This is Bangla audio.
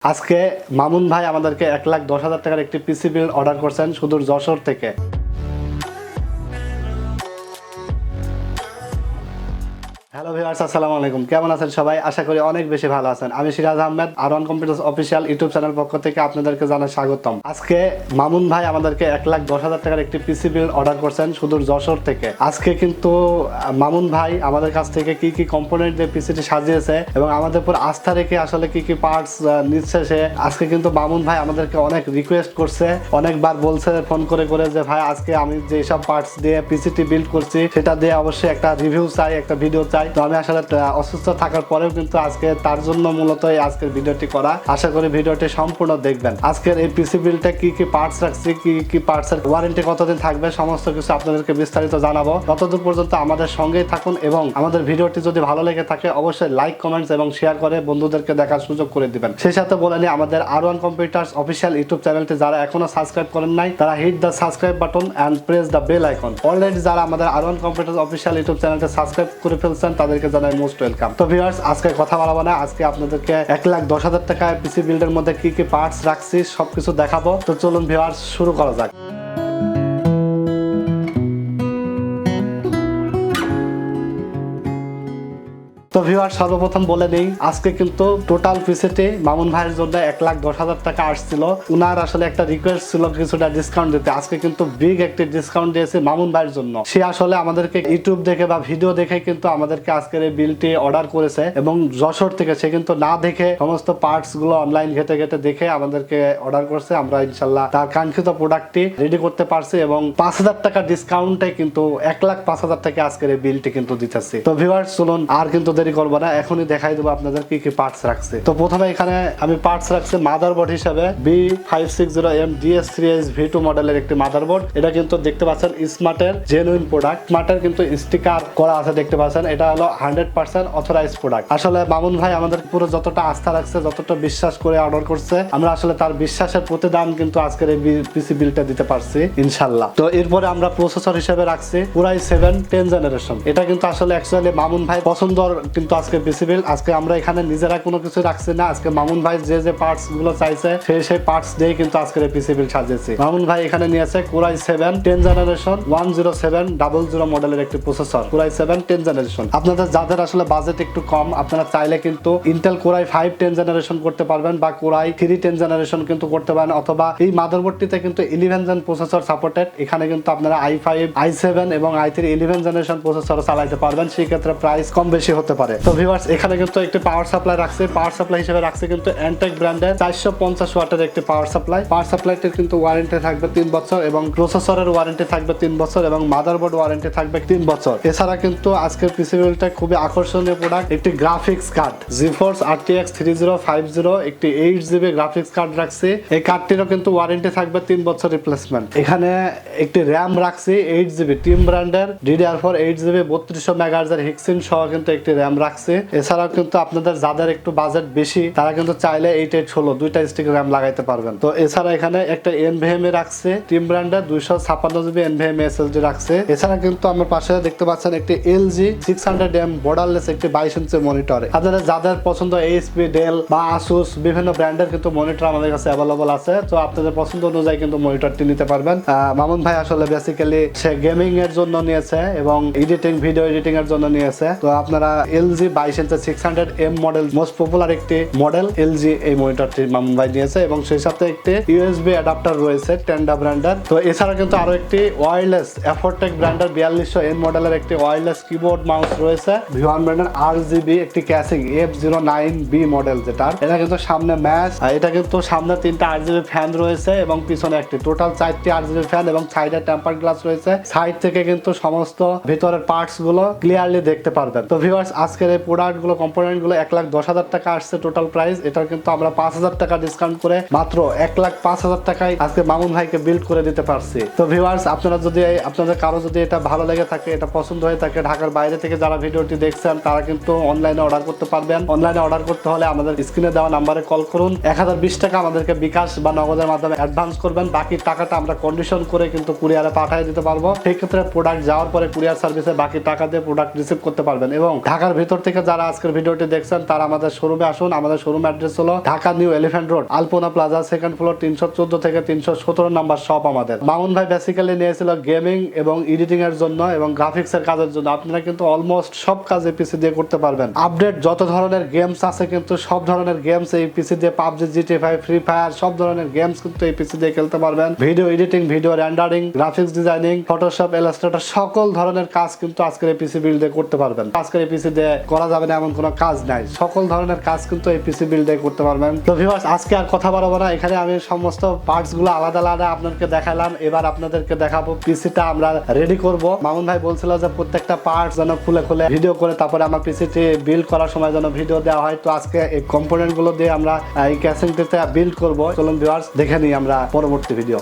আজকে মামুন ভাই আমাদেরকে 1,10,000 টাকার একটি পিসি বিল্ড অর্ডার করছেন সুদূর যশোর থেকে। হ্যালো ভিউয়ার্স, আসসালামু আলাইকুম। কেমন আছেন সবাই? আশা করি অনেক বেশি ভালো আছেন। আমি Siraj Ahmed, আর1 computers official YouTube channel পক্ষ থেকে আপনাদেরকে জানাই স্বাগতম। আজকে মামুন ভাই আমাদেরকে 1,10,000 টাকার একটি পিসি বিল্ড অর্ডার করছেন সুদূর যশোর থেকে। আজকে কিন্তু মামুন ভাই আমাদের কাছ থেকে কি কি কম্পোনেন্ট দিয়ে পিসিটি সাজিয়েছে এবং আমাদের উপর আস্থা রেখে আসলে কি কি পার্টস নিচ্ছে সে। আজকে কিন্তু মামুন ভাই আমাদেরকে অনেক রিকোয়েস্ট করছে, অনেকবার বলছে ফোন করে করে যে ভাই আজকে আমি যেসব পার্টস দিয়ে পিসিটি বিল্ড করছি সেটা দিয়ে অবশ্যই একটা রিভিউ চাই, একটা ভিডিও চাই। তো আমি আসলে অসুস্থ থাকার পরেও কিন্তু আজকে তার জন্য মূলত আজকের ভিডিওটি করা। আশা করি ভিডিওটি সম্পূর্ণ দেখবেন। আজকের এই পিসি বিল্ডটা কি কি পার্টস রাখছি, কি কি পার্টসের ওয়ারেন্টি কতদিন থাকবে, সমস্ত কিছু আপনাদেরকে বিস্তারিত জানাবো। ততদূর পর্যন্ত আমাদের সঙ্গেই থাকুন এবং আমাদের ভিডিওটি যদি ভালো লেগে থাকে অবশ্যই লাইক, কমেন্টস এবং শেয়ার করে বন্ধুদেরকে দেখার সুযোগ করে দিবেন। সেই সাথে বলে নিই, আমাদের আর1 কম্পিউটার্স অফিসিয়াল ইউটিউব চ্যানেলটি যারা এখনো সাবস্ক্রাইব করেন নাই তারা hit the subscribe button and press the bell icon. Already যারা আমাদের আর1 কম্পিউটার্স অফিসিয়াল ইউটিউব চ্যানেলটি সাবস্ক্রাইব করে ফেলছেন তাদেরকে জানাই মোস্ট ওয়েলকাম। তো ভিউয়ার্স, আজকে কথা বলবো না, আজকে আপনাদেরকে 1,10,000 টাকায় পিসি বিল্ডের মধ্যে কি কি পার্টস রাখছি সবকিছু দেখাবো। তো চলুন ভিউয়ার্স, শুরু করা যাক। তো ভিউয়ার, সর্বপ্রথম বলে নেই, আজকে কিন্তু টোটাল পিসিটি মামুন ভাইয়ের জন্য 1,10,000 টাকা আসছিল। উনার আসলে একটা রিকোয়েস্ট ছিল কিছুটা ডিসকাউন্ট দিতে। আজকে কিন্তু বিগ একটি ডিসকাউন্ট দিয়েছে মামুন ভাইয়ের জন্য। সে আসলে আমাদেরকে ইউটিউব দেখে বা ভিডিও দেখে কিন্তু আমাদেরকে আজকের এই বিলটি অর্ডার করেছে এবং যশোর থেকে। সে কিন্তু না দেখে সমস্ত পার্টস গুলো অনলাইন ঘেটে ঘেটে দেখে আমাদেরকে অর্ডার করছে। আমরা ইনশাল্লাহ তার কাঙ্ক্ষিত প্রোডাক্টটি রেডি করতে পারছি এবং 5,000 টাকা ডিসকাউন্টে কিন্তু 1,05,000 টাকা আজকের এই বিলটি কিন্তু দিতেছি। তো ভিউয়ার্স, চলুন আর কিন্তু দেরি করবো না, এখনই দেখাই দেবো আপনাদের কি কি পার্টস রাখছে। তো প্রথমে এখানে আমি পার্টস রাখছি মাদারবোর্ড হিসাবে B560M DS3H V2 মডেলের একটি মাদারবোর্ড। এটা কিন্তু দেখতে পাচ্ছেন স্মার্টের জেনুইন প্রোডাক্ট। স্মার্টের কিন্তু স্টিকার করা আছে দেখতে পাচ্ছেন। এটা হলো 100% অথরাইজড প্রোডাক্ট। আসলে মামুন ভাই আমাদের পুরো যতটা আস্থা রাখছে, যতটা বিশ্বাস করে অর্ডার করছে, আমরা আসলে তার বিশ্বাসের প্রতিদান কিন্তু আজকের এই পিসি বিলটা দিতে পারছি ইনশাল্লাহ। তো এরপরে আমরা প্রসেসর হিসেবে রাখছি Core i7 10 জেনারেশন। এটা কিন্তু আসলে অ্যাকচুয়ালি মামুন ভাই পছন্দর কিন্তু আজকে পিসি বিল্ড। আজকে আমরা এখানে নিজেরা কোনো কিছু রাখছি না। আজকে মামুন ভাই যে যে পার্টস গুলো চাইছে সেই পার্টস দিয়ে কিন্তু আজকের এই পিসি বিল্ড সাজিয়েছি। মামুন ভাই এখানে নিয়েছে Core i7 10 জেনারেশন 10700 মডেলের একটি প্রসেসর। Core i7 10 generation. আপনাদের যাদের আসলে বাজেট একটু কম, আপনারা চাইলে কিন্তু ইন্টেল Core i5 10 জেনারেশন করতে পারবেন বা Core i3 10 জেনারেশন কিন্তু করতে পারেন, অথবা এই মাদারবোর্ডটিতে কিন্তু 11 জেন প্রসেসর সাপোর্টেড। এখানে কিন্তু আপনারা i5, i7 এবং i3 11 জেনারেশন প্রসেসর চালাতে পারবেন। সেই ক্ষেত্রে প্রাইস কম বেশি হতে পারে। তো ভিউয়ার্স, এখানে কিন্তু একটি পাওয়ার সাপ্লাই রাখছে। পাওয়ার সাপ্লাই হিসেবে রাখছে কিন্তু Antec ব্র্যান্ডের 450 ওয়াটের একটি পাওয়ার সাপ্লাই। পাওয়ার সাপ্লাইটির কিন্তু ওয়ারেন্টি থাকবে 3 বছর এবং প্রসেসরের ওয়ারেন্টি থাকবে 3 বছর এবং মাদারবোর্ড ওয়ারেন্টি থাকবে 3 বছর। এছাড়া কিন্তু আজকের পিসি বিল্ডটা খুবই আকর্ষণীয় প্রোডাক্ট। একটি গ্রাফিক্স কার্ড GeForce RTX 3050 একটি 8GB গ্রাফিক্স কার্ড রাখছে। এই কার্ডটিরও কিন্তু ওয়ারেন্টি থাকবে 3 বছর রিপ্লেসমেন্ট। এখানে একটি র্যাম রাখছি 8GB টিম ব্র্যান্ডের DDR4 8GB 3200 MHz এর হিক্সিন সহ কিন্তু একটি র্যাম রাখছে। এছাড়াও কিন্তু আপনাদের যাদের একটু বাজেট বেশি তারা কিন্তু চাইলে 8816 দুইটা স্টিক র্যাম লাগাইতে পারবেন। তো এছাড়া এখানে একটা Nvme রাখছে টিম ব্র্যান্ডের 256GB Nvme SSD রাখছে। এছাড়া কিন্তু আমার পাশে দেখতে পাচ্ছেন একটি LG 600M বর্ডারলেস একটি 22 ইঞ্চি মনিটর। আপনাদের যাদের পছন্দ HP, ডেল বা Asus বিভিন্ন ব্র্যান্ডের কিন্তু মনিটর আমাদের কাছে অ্যাভেলেবল আছে। তো আপনাদের পছন্দ অনুযায়ী কিন্তু মনিটরটি নিতে পারবেন। মামুন ভাই আসলে বেসিক্যালি সে গেমিং এর জন্য নিয়েছে এবং ভিডিও এডিটিং এর জন্য নিয়েছে। তো আপনারা LG 22 ইঞ্চি 600M মডেল মোস্ট পপুলার একটি মডেল LG এই মনিটরটি মামুন ভাই নিয়েছে এবং সেই সাথে একটি USB অ্যাডাপ্টার রয়েছে Tenda ব্র্যান্ডের। তো এছাড়া কিন্তু আরো একটি ওয়্যারলেস Antec ব্র্যান্ডের 4200N মডেলের একটি ওয়্যারলেস কিবোর্ড মাউস রয়েছে। V1 ব্র্যান্ডের RGB একটি ক্যাসিং F09B মডেল, যেটা এটা কিন্তু সামনে ম্যাচ, এটা কিন্তু সামনে 3টা RGB ফ্যান রয়েছে এবং পিছনে একটি টোটাল 4টি RGB ফ্যান এবং সাইডে টেম্পার গ্লাস রয়েছে। সাইড থেকে কিন্তু সমস্ত ভিতরের পার্টস গুলো ক্লিয়ারলি দেখতে পারবেন। তো ভিউয়ার্স, আজকের এই প্রোডাক্ট গুলো কম্পোনেন্ট গুলো 1,10,000 টাকা আসছে টোটাল প্রাইস। এটা কিন্তু আমরা 5,000 টাকা ডিসকাউন্ট করে মাত্র 1,05,000 টাকায় আজকে মামুন ভাইকে বিল্ড করে দিতে পারছি। তো ভিউয়ার্স, আপনাদের কারো যদি এটা ভালো লেগে থাকে, এটা পছন্দ হয়ে থাকে, ঢাকার বাইরে থেকে যারা ভিডিওটি দেখছেন তারা কিন্তু অনলাইনে অর্ডার করতে পারবেন। অনলাইনে অর্ডার করতে হলে আমাদের স্ক্রিনে দেওয়া নাম্বারে কল করুন। 1020 টাকা আমাদেরকে বিকাশ বা নগদের মাধ্যমে অ্যাডভান্স করবেন। বাকি টাকাটা আমরা কন্ডিশন করে কিন্তু কুরিয়ারে পাঠিয়ে দিতে পারবো। সেই ক্ষেত্রে প্রোডাক্ট যাওয়ার পরে কুরিয়ার সার্ভিসে বাকি টাকা দিয়ে প্রোডাক্ট রিসিভ করতে পারবেন এবং ঢাকার ভিতরে ভিতর থেকে যারা আজকের ভিডিওটি দেখছেন তারা আমাদের শোরুমে আসুন। আমাদের শোরুম অ্যাড্রেস হলো ঢাকা নিউ এলিফ্যান্ট রোড, আলপনা প্লাজা, সেকেন্ড ফ্লোর, 314 থেকে 317 নাম্বার শপ আমাদের। মামুন ভাই বেসিক্যালি নিয়েছিল গেমিং এবং এডিটিং এর জন্য এবং গ্রাফিক্স এর কাজের জন্য। আপনারা কিন্তু অলমোস্ট সব কাজ এই পিসি দিয়ে করতে পারবেন। আপডেট যত ধরনের গেমস আছে কিন্তু সব ধরনের গেমস এই পিসি দিয়ে, পাবজি, জিটিএ 5, ফ্রি ফায়ার সব ধরনের গেমস কিন্তু এই পিসি দিয়ে খেলতে পারবেন। Video editing, video rendering, graphics designing, Photoshop, Illustrator সকল ধরনের কাজ কিন্তু আজকের এই পিসি বিল্ড দিয়ে করতে পারবেন। আজকের এই পিসি দিয়ে করা যাবে না এমন কোনো কাজ নাই, সকল ধরনের কাজ কিন্তু এই পিসি বিল্ড দিয়ে করতে পারবেন। তো ভিউয়ার্স, আজকে আর কথা বাড়াবো না, এখানে আমি সমস্ত পার্টস গুলো আলাদা আলাদা আপনাদেরকে দেখালাম। এবার আপনাদেরকে দেখাবো পিসিটা আমরা রেডি করব। মামুন ভাই বলছিল যে প্রত্যেকটা পার্টস যেন খুলে খুলে ভিডিও করে তারপরে আমার পিসিটি বিল্ড করার সময় যেন ভিডিও দেওয়া হয়। তো আজকে এই কম্পোনেন্ট গুলো দিয়ে আমরা এই ক্যাসিংটিতে বিল্ড করব। চলুন ভিউয়ার্স, দেখে নিই আমরা পরবর্তী ভিডিও।